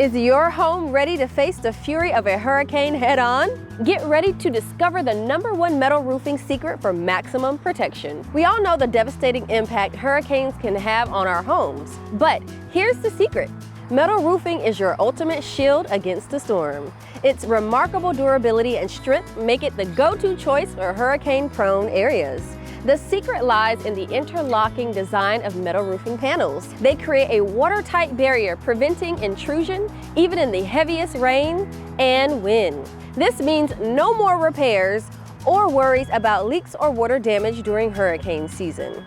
Is your home ready to face the fury of a hurricane head-on? Get ready to discover the #1 metal roofing secret for maximum protection. We all know the devastating impact hurricanes can have on our homes, but here's the secret. Metal roofing is your ultimate shield against the storm. Its remarkable durability and strength make it the go-to choice for hurricane-prone areas. The secret lies in the interlocking design of metal roofing panels. They create a watertight barrier, preventing intrusion even in the heaviest rain and wind. This means no more repairs or worries about leaks or water damage during hurricane season.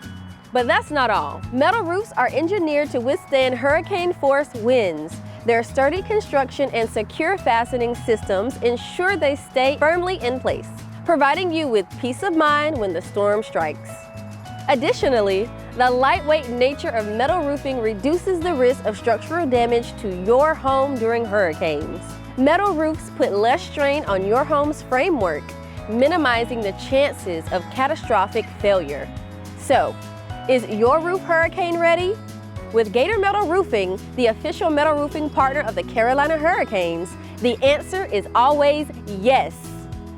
But that's not all. Metal roofs are engineered to withstand hurricane-force winds. Their sturdy construction and secure fastening systems ensure they stay firmly in place, providing you with peace of mind when the storm strikes. Additionally, the lightweight nature of metal roofing reduces the risk of structural damage to your home during hurricanes. Metal roofs put less strain on your home's framework, minimizing the chances of catastrophic failure. So, is your roof hurricane ready? With Gator Metal Roofing, the official metal roofing partner of the Carolina Hurricanes, the answer is always yes.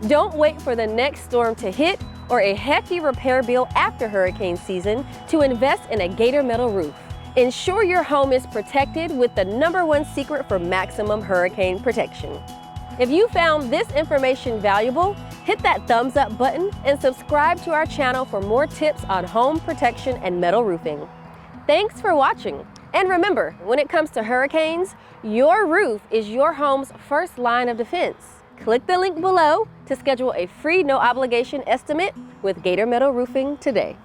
Don't wait for the next storm to hit or a hefty repair bill after hurricane season to invest in a Gator Metal Roof. Ensure your home is protected with the #1 secret for maximum hurricane protection. If you found this information valuable, hit that thumbs up button and subscribe to our channel for more tips on home protection and metal roofing. Thanks for watching. And remember, when it comes to hurricanes, your roof is your home's first line of defense. Click the link below to schedule a free no obligation estimate with Gator Metal Roofing today.